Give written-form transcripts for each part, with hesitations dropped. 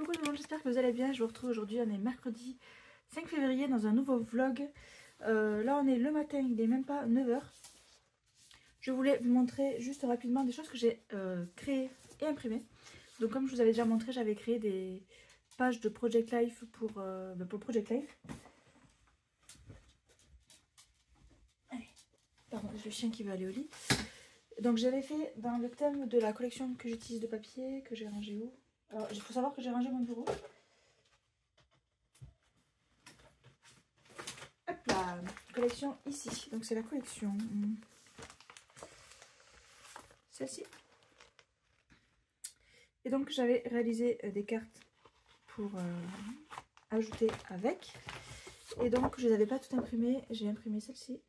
Coucou tout le monde, j'espère que vous allez bien. Je vous retrouve aujourd'hui, on est mercredi 5 février dans un nouveau vlog. Là on est le matin, il n'est même pas 9 h. Je voulais vous montrer juste rapidement des choses que j'ai créées et imprimées. Donc comme je vous avais déjà montré, j'avais créé des pages de Project Life pour Project Life. Allez, pardon, j'ai le chien qui veut aller au lit. Donc j'avais fait dans le thème de la collection que j'utilise de papier, que j'ai rangé où? Alors il faut savoir que j'ai rangé mon bureau. Hop là, collection ici. Donc c'est la collection. Celle-ci. Et donc j'avais réalisé des cartes pour ajouter avec. Et donc je ne les avais pas toutes imprimées. J'ai imprimé celle-ci.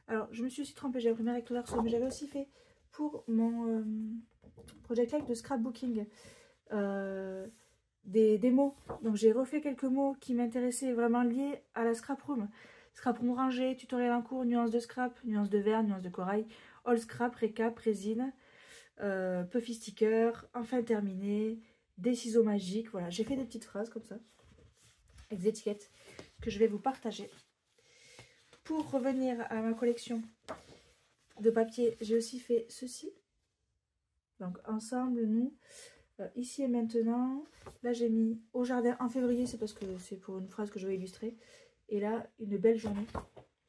Alors je me suis aussi trompée, j'ai imprimé recto verso, mais j'avais aussi fait pour mon Project Life de scrapbooking des mots. Donc j'ai refait quelques mots qui m'intéressaient, vraiment liés à la scrap room. Scrap room rangée, tutoriel en cours, nuances de scrap, nuances de verre, nuances de corail, all scrap, récap, résine, puffy sticker, enfin terminé, des ciseaux magiques. Voilà, j'ai fait des petites phrases comme ça, avec des étiquettes que je vais vous partager. Pour revenir à ma collection de papier, j'ai aussi fait ceci. Donc ensemble, nous, ici et maintenant. Là j'ai mis au jardin en février, c'est parce que c'est pour une phrase que je vais illustrer. Et là, une belle journée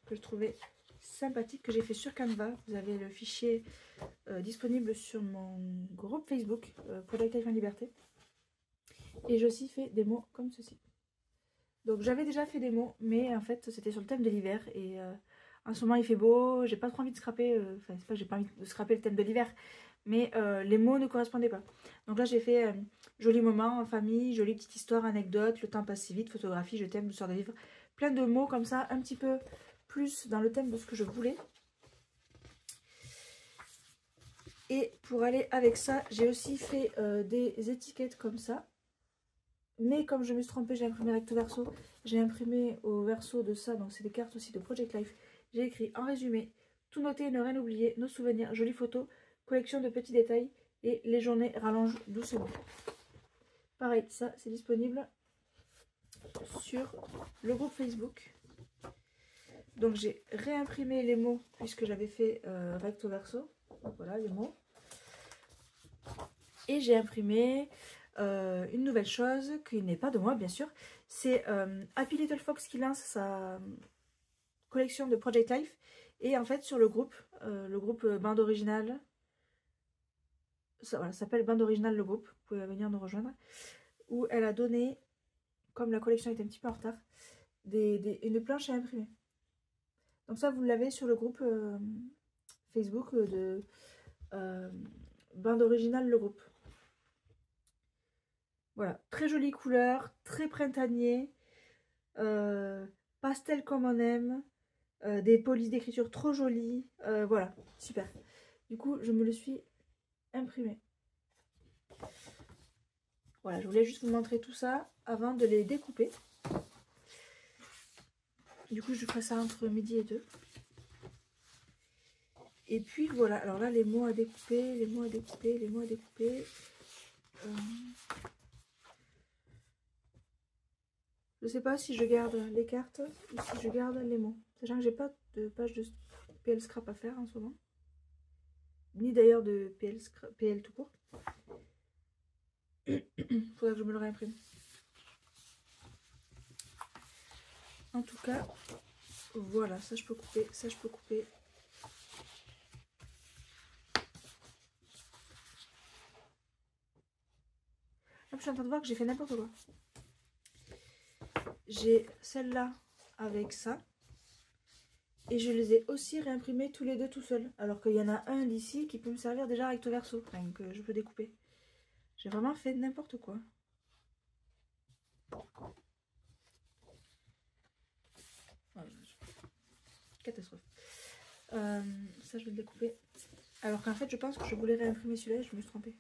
que je trouvais sympathique, que j'ai fait sur Canva. Vous avez le fichier disponible sur mon groupe Facebook, Project Life en Liberté. Et j'ai aussi fait des mots comme ceci. Donc j'avais déjà fait des mots, mais en fait c'était sur le thème de l'hiver. Et en ce moment il fait beau, j'ai pas trop envie de scraper, enfin c'est pas que j'ai pas envie de scraper le thème de l'hiver, mais les mots ne correspondaient pas. Donc là j'ai fait joli moment en famille, jolie petite histoire, anecdote, le temps passe si vite, photographie, je t'aime, douceur de vivre. Plein de mots comme ça, un petit peu plus dans le thème de ce que je voulais. Et pour aller avec ça, j'ai aussi fait des étiquettes comme ça. Mais comme je me suis trompée, j'ai imprimé recto verso. J'ai imprimé au verso de ça, donc c'est des cartes aussi de Project Life. J'ai écrit en résumé, tout noter, ne rien oublier, nos souvenirs, jolies photos, collection de petits détails et les journées rallongent doucement. Pareil, ça c'est disponible sur le groupe Facebook. Donc j'ai réimprimé les mots puisque j'avais fait recto verso. Donc voilà les mots. Et j'ai imprimé une nouvelle chose qui n'est pas de moi bien sûr. C'est Happy Little Fox qui lance sa collection de Project Life. Et en fait sur le groupe bande originale, ça voilà, s'appelle bande originale le groupe, vous pouvez venir nous rejoindre, où elle a donné, comme la collection est un petit peu en retard, une planche à imprimer. Donc ça vous l'avez sur le groupe Facebook de bande originale le groupe. Voilà, très jolie couleur, très printanier, pastel comme on aime, des polices d'écriture trop jolies, voilà, super. Du coup, je me le suis imprimé. Voilà, je voulais juste vous montrer tout ça avant de les découper. Du coup, je ferai ça entre midi et 2. Et puis voilà, alors là, les mots à découper, les mots à découper, les mots à découper. Je sais pas si je garde les cartes ou si je garde les mots. Sachant que j'ai pas de page de PL Scrap à faire en ce moment. Ni d'ailleurs de PL tout court. Faudrait que je me le réimprime. En tout cas, voilà, ça je peux couper, ça je peux couper. Là, je suis en train de voir que j'ai fait n'importe quoi. J'ai celle-là avec ça. Et je les ai aussi réimprimés tous les deux tout seuls. Alors qu'il y en a un d'ici qui peut me servir déjà recto verso. Enfin, que je peux découper. J'ai vraiment fait n'importe quoi. Voilà. Catastrophe. Ça, je vais le découper. Alors qu'en fait, je pense que je voulais réimprimer celui-là et je me suis trompée.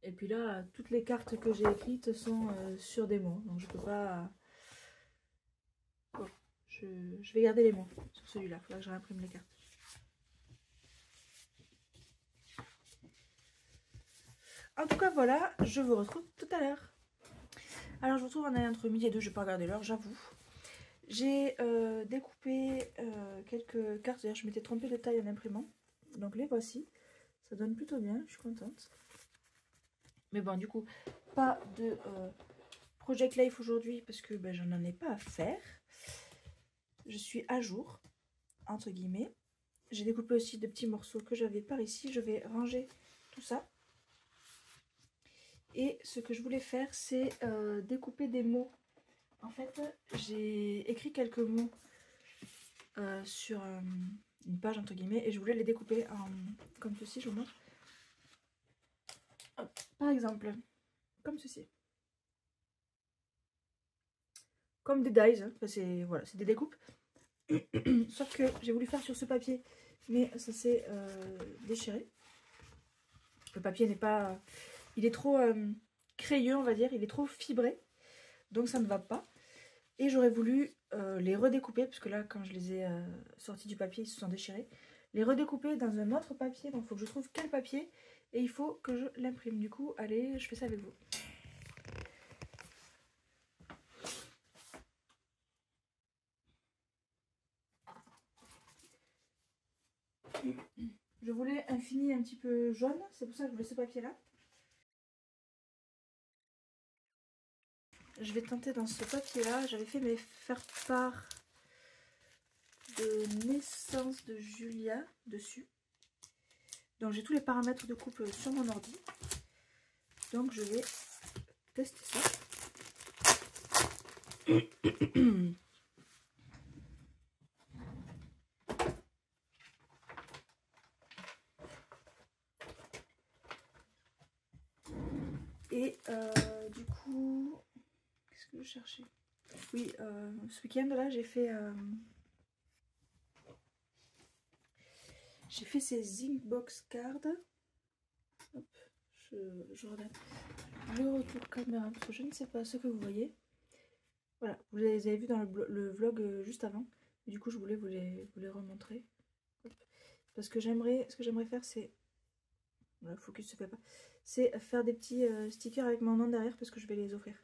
Et puis là, toutes les cartes que j'ai écrites sont sur des mots. Donc je peux pas... Bon, Je vais garder les mots sur celui-là. Il faudra que je réimprime les cartes. En tout cas, voilà, je vous retrouve tout à l'heure. Alors, je vous retrouve en année entre midi et 2. Je vais pas regarder l'heure, j'avoue. J'ai découpé quelques cartes. D'ailleurs, je m'étais trompée de taille en imprimant. Donc, les voici. Ça donne plutôt bien, je suis contente. Mais bon, du coup, pas de Project Life aujourd'hui parce que ben, j'en ai pas à faire. Je suis à jour, entre guillemets. J'ai découpé aussi de petits morceaux que j'avais par ici. Je vais ranger tout ça. Et ce que je voulais faire, c'est découper des mots. En fait, j'ai écrit quelques mots sur une page, entre guillemets, et je voulais les découper comme ceci, je vous montre. Hop, par exemple, comme ceci. Comme des dies, hein. Enfin, c'est voilà, des découpes. Sauf que j'ai voulu faire sur ce papier, mais ça s'est déchiré. Le papier n'est pas... il est trop crayeux, on va dire, il est trop fibré. Donc ça ne va pas. Et j'aurais voulu les redécouper, puisque là, quand je les ai sortis du papier, ils se sont déchirés. Les redécouper dans un autre papier, donc il faut que je trouve quel papier. Et il faut que je l'imprime. Du coup, allez, je fais ça avec vous. Je voulais un fini un petit peu jaune, c'est pour ça que je voulais ce papier-là. Je vais tenter dans ce papier-là. J'avais fait mes faire-part de naissance de Julia dessus. Donc j'ai tous les paramètres de coupe sur mon ordi. Donc je vais tester ça. Et du coup, qu'est-ce que je cherchais? Oui, ce week-end là, j'ai fait ces Inkbox cards. Hop, je regarde le retour caméra parce que je ne sais pas ce que vous voyez. Voilà, vous les avez vus dans le vlog juste avant. Et du coup, je voulais vous les remontrer. Hop. Parce que ce que j'aimerais faire, c'est... Voilà, le focus se fait pas. C'est faire des petits stickers avec mon nom derrière parce que je vais les offrir.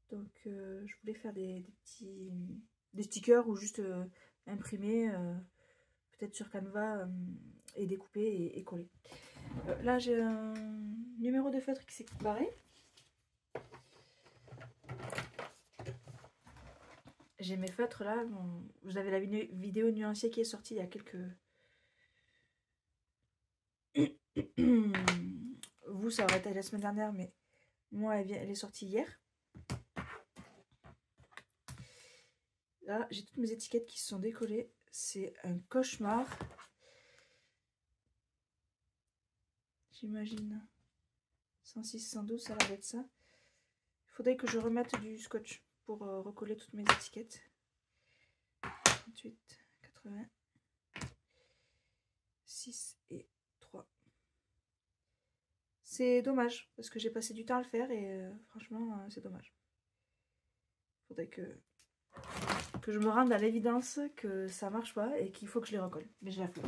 Donc, je voulais faire des stickers ou juste imprimer, peut-être sur Canva et découper et coller. Là, j'ai un numéro de feutre qui s'est barré. J'ai mes feutres là. Vous avez la vidéo nuancier qui est sortie il y a quelques... Vous, ça aurait été la semaine dernière, mais moi, elle est sortie hier. Là, j'ai toutes mes étiquettes qui se sont décollées. C'est un cauchemar. J'imagine. 106, 112, ça a l'air d'être ça. Il faudrait que je remette du scotch pour recoller toutes mes étiquettes. 28, 80, 6 et 3. C'est dommage parce que j'ai passé du temps à le faire et franchement, c'est dommage. Il faudrait que je me rende à l'évidence que ça marche pas et qu'il faut que je les recolle. Mais je la fais.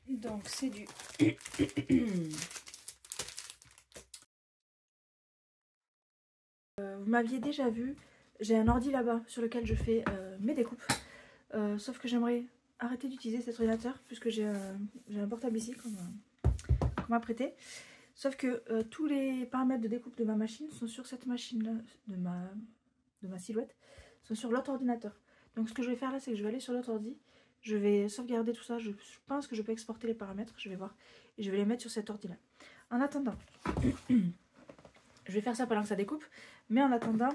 Donc c'est du... vous m'aviez déjà vu, j'ai un ordi là-bas sur lequel je fais mes découpes. Sauf que j'aimerais arrêter d'utiliser cet ordinateur puisque j'ai un portable ici qu'on m'a prêté. Sauf que tous les paramètres de découpe de ma machine sont sur cette machine-là, de ma silhouette, sont sur l'autre ordinateur. Donc ce que je vais faire là, c'est que je vais aller sur l'autre ordi. Je vais sauvegarder tout ça. Je pense que je peux exporter les paramètres. Je vais voir. Et je vais les mettre sur cet ordi là. En attendant, je vais faire ça pendant que ça découpe. Mais en attendant,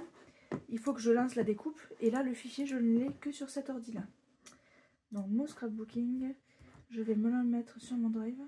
il faut que je lance la découpe. Et là, le fichier, je ne l'ai que sur cet ordi là. Donc mon scrapbooking, je vais me le mettre sur mon drive.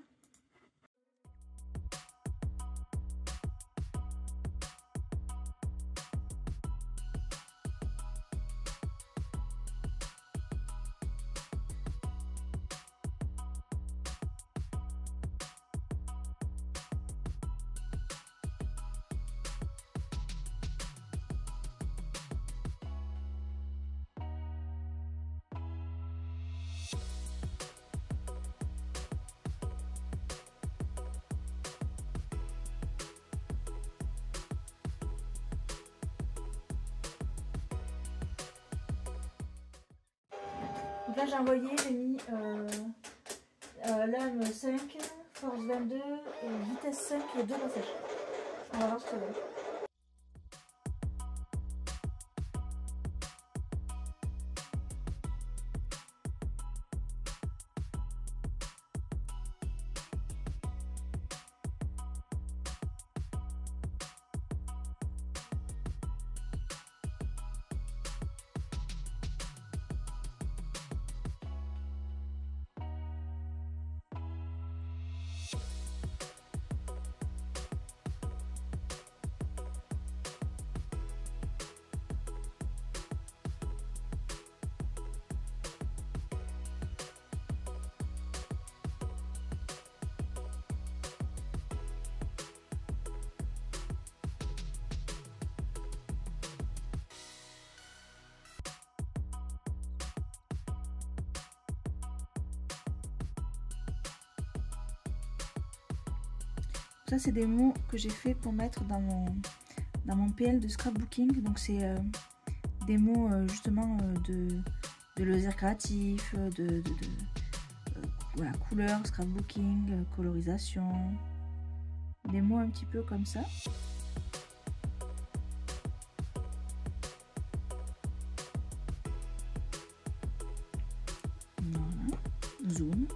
Donc là j'ai envoyé, j'ai mis lame 5, force 22, vitesse 5 et 2 passages. On va voir ce que ça donne. Ça c'est des mots que j'ai fait pour mettre dans mon PL de scrapbooking. Donc c'est des mots justement de loisirs créatifs, voilà, couleur, scrapbooking, colorisation, des mots un petit peu comme ça. Voilà, zoom.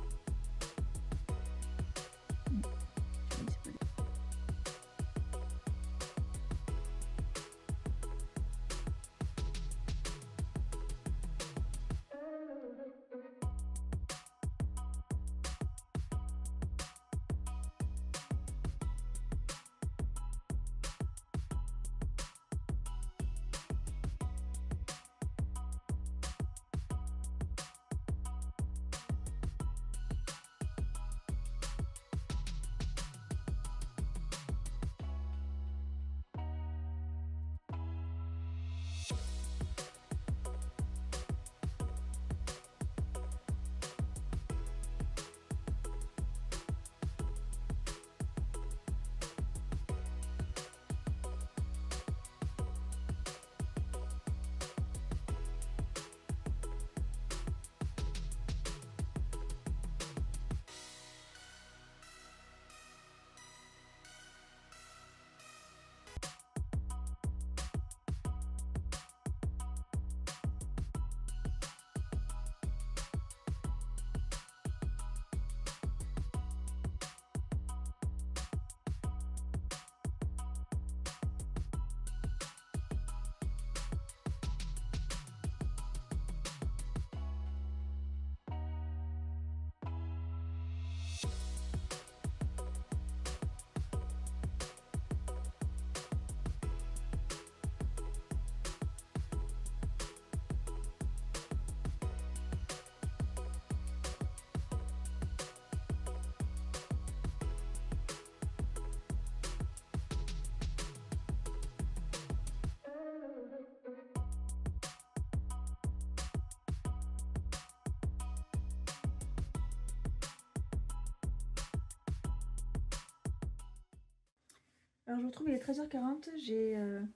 Alors je vous retrouve, il est 13h40, vous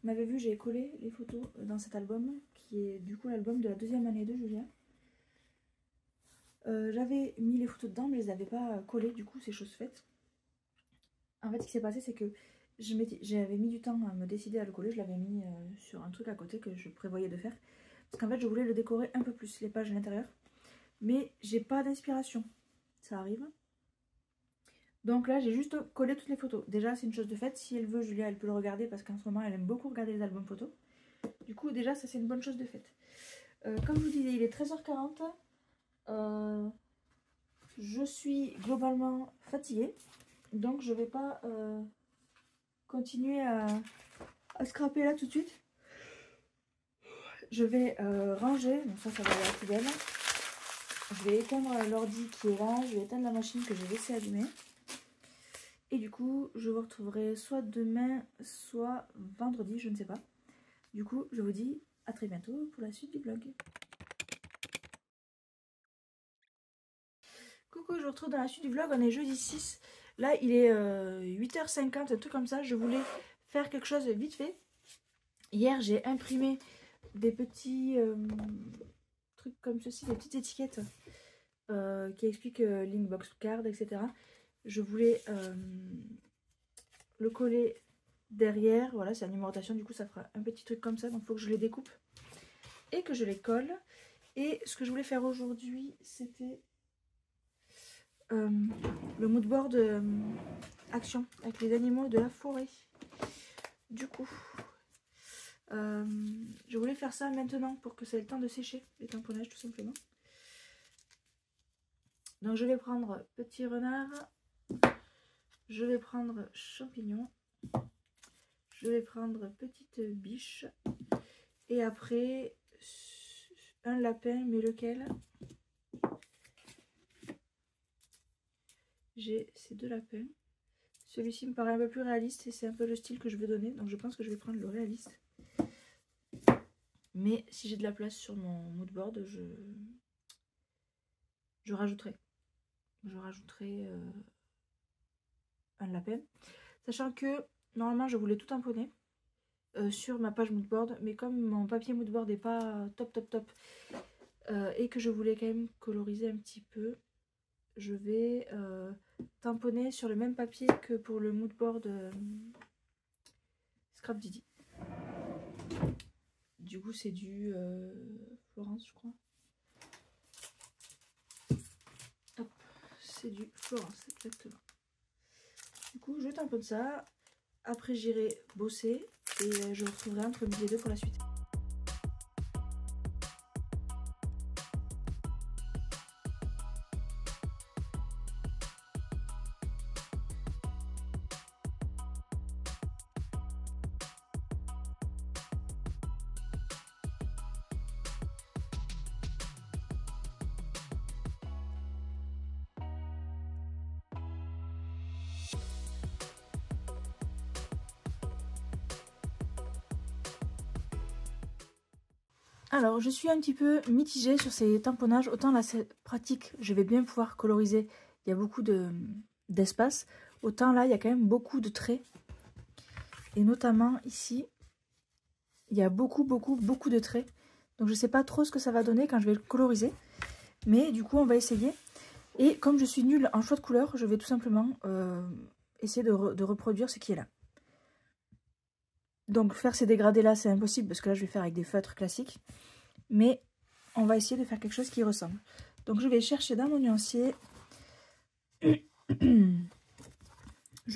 m'avez vu, j'ai collé les photos dans cet album, qui est du coup l'album de la deuxième année de Julien. J'avais mis les photos dedans, mais je les avais pas collées, du coup c'est chose faite. En fait ce qui s'est passé c'est que j'avais mis du temps à me décider à le coller, je l'avais mis sur un truc à côté que je prévoyais de faire. Parce qu'en fait je voulais le décorer un peu plus, les pages à l'intérieur. Mais j'ai pas d'inspiration. Ça arrive. Donc là j'ai juste collé toutes les photos. Déjà c'est une chose de fait. Si elle veut, Julia, elle peut le regarder parce qu'en ce moment elle aime beaucoup regarder les albums photos. Du coup déjà ça c'est une bonne chose de fait. Comme je vous disais, il est 13h40. Je suis globalement fatiguée. Donc je vais pas continuer à scraper là tout de suite. Je vais ranger. Donc ça va aller à la poubelle. Je vais éteindre l'ordi qui est là. Je vais éteindre la machine que j'ai laissée allumer. Et du coup, je vous retrouverai soit demain, soit vendredi, je ne sais pas. Du coup, je vous dis à très bientôt pour la suite du vlog. Coucou, je vous retrouve dans la suite du vlog. On est jeudi 6. Là, il est 8h50, un truc comme ça. Je voulais faire quelque chose vite fait. Hier, j'ai imprimé des petits trucs comme ceci, des petites étiquettes qui expliquent Linkbox Card, etc. Je voulais le coller derrière. Voilà, c'est la numérotation. Du coup, ça fera un petit truc comme ça. Donc, il faut que je les découpe et que je les colle. Et ce que je voulais faire aujourd'hui, c'était le moodboard action avec les animaux de la forêt. Du coup, je voulais faire ça maintenant pour que ça ait le temps de sécher, les tamponnages tout simplement. Donc je vais prendre petit renard, je vais prendre champignon, je vais prendre petite biche et après un lapin, mais lequel? J'ai ces deux lapins. Celui-ci me paraît un peu plus réaliste et c'est un peu le style que je veux donner. Donc je pense que je vais prendre le réaliste. Mais si j'ai de la place sur mon moodboard, je rajouterai. Je rajouterai un lapin. Sachant que normalement je voulais tout tamponner sur ma page moodboard. Mais comme mon papier moodboard n'est pas top et que je voulais quand même coloriser un petit peu, je vais tamponner sur le même papier que pour le moodboard Scrap Didi. Du coup c'est du Florence je crois. Hop, c'est du Florence exactement. Du coup je tamponne ça. Après j'irai bosser et je retrouverai entre midi et deux pour la suite. Alors, je suis un petit peu mitigée sur ces tamponnages. Autant là, c'est pratique, je vais bien pouvoir coloriser. Il y a beaucoup d'espace. Autant là, il y a quand même beaucoup de traits. Et notamment ici, il y a beaucoup de traits. Donc, je ne sais pas trop ce que ça va donner quand je vais le coloriser. Mais du coup, on va essayer. Et comme je suis nulle en choix de couleurs, je vais tout simplement essayer de reproduire ce qui est là. Donc faire ces dégradés là c'est impossible parce que là je vais faire avec des feutres classiques. Mais on va essayer de faire quelque chose qui ressemble. Donc je vais chercher dans mon nuancier. Je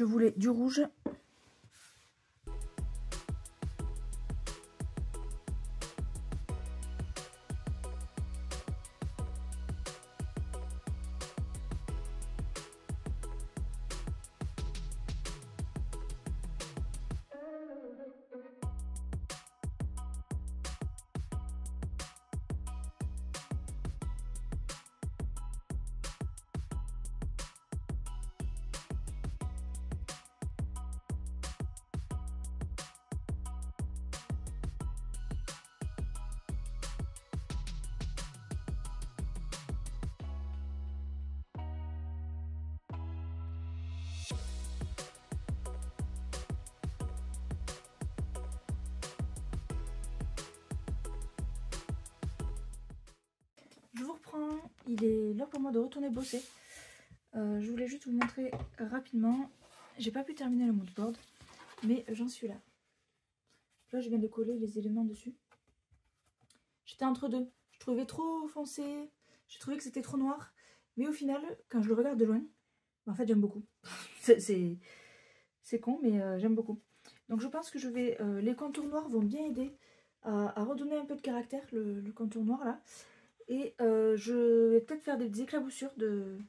voulais du rouge. Je vous reprends, il est l'heure pour moi de retourner bosser. Je voulais juste vous montrer rapidement. J'ai pas pu terminer le moodboard, mais j'en suis là. Là, je viens de coller les éléments dessus. J'étais entre deux. Je trouvais trop foncé, j'ai trouvé que c'était trop noir. Mais au final, quand je le regarde de loin, en fait j'aime beaucoup. C'est con, mais j'aime beaucoup. Donc je pense que je vais... les contours noirs vont bien aider à redonner un peu de caractère, le contour noir là. Et je vais peut-être faire des éclaboussures de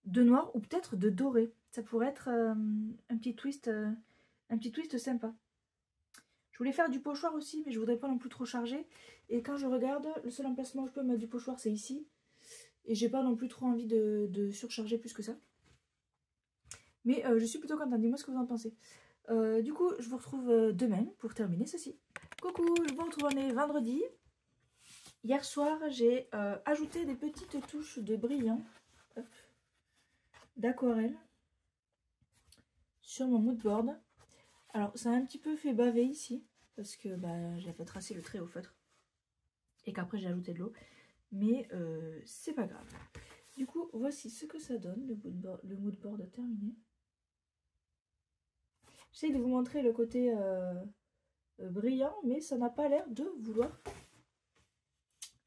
noir ou peut-être de doré. Ça pourrait être un petit twist sympa. Je voulais faire du pochoir aussi, mais je voudrais pas non plus trop charger. Et quand je regarde, le seul emplacement où je peux mettre du pochoir, c'est ici. Et j'ai pas non plus trop envie de surcharger plus que ça. Mais je suis plutôt contente. Dis-moi ce que vous en pensez. Du coup, je vous retrouve demain pour terminer ceci. Coucou, je vous retrouve, on est vendredi. Hier soir, j'ai ajouté des petites touches de brillant, d'aquarelle, sur mon mood board. Alors, ça a un petit peu fait baver ici, parce que j'ai fait tracer le trait au feutre, et qu'après j'ai ajouté de l'eau. Mais c'est pas grave. Du coup, voici ce que ça donne, le mood board terminé. J'essaie de vous montrer le côté brillant, mais ça n'a pas l'air de vouloir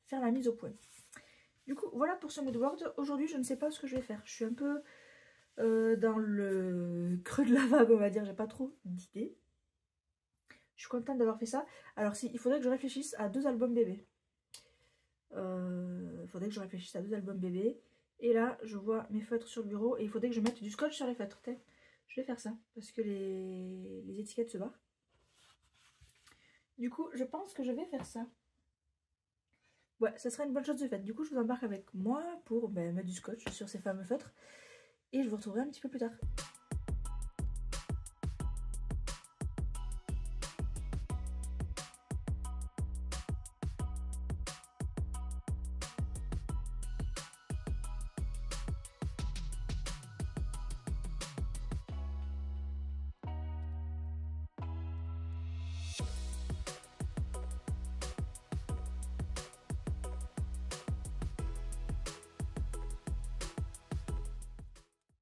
faire la mise au point. Du coup, voilà pour ce mood board. Aujourd'hui, je ne sais pas ce que je vais faire. Je suis un peu dans le creux de la vague, on va dire. J'ai pas trop d'idées. Je suis contente d'avoir fait ça. Alors, il faudrait que je réfléchisse à 2 albums bébés. Il faudrait que je réfléchisse à 2 albums bébés. Et là, je vois mes feutres sur le bureau. Et il faudrait que je mette du scotch sur les feutres. Je vais faire ça. Parce que les étiquettes se barrent. Du coup, je pense que je vais faire ça. Ouais, ça sera une bonne chose de faite. Du coup, je vous embarque avec moi pour mettre du scotch sur ces fameux feutres. Et je vous retrouverai un petit peu plus tard.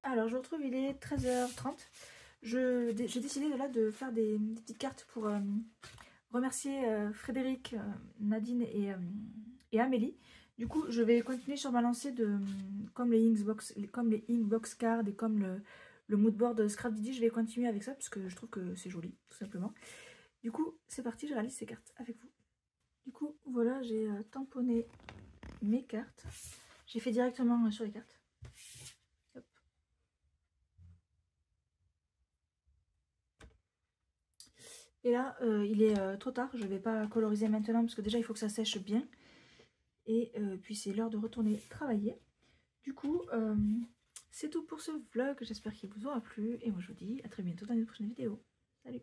Alors, je vous retrouve, il est 13h30. J'ai décidé de faire des petites cartes pour remercier Frédéric, Nadine et Amélie. Du coup, je vais continuer sur ma lancée comme les Inkbox cards et comme le moodboard Scrapdiddy. Je vais continuer avec ça parce que je trouve que c'est joli, tout simplement. Du coup, c'est parti, je réalise ces cartes avec vous. Du coup, voilà, j'ai tamponné mes cartes. J'ai fait directement sur les cartes. Hop. Et là, il est trop tard, je ne vais pas coloriser maintenant parce que déjà il faut que ça sèche bien. Et puis c'est l'heure de retourner travailler. Du coup, c'est tout pour ce vlog. J'espère qu'il vous aura plu. Et moi je vous dis à très bientôt dans une prochaine vidéo. Salut!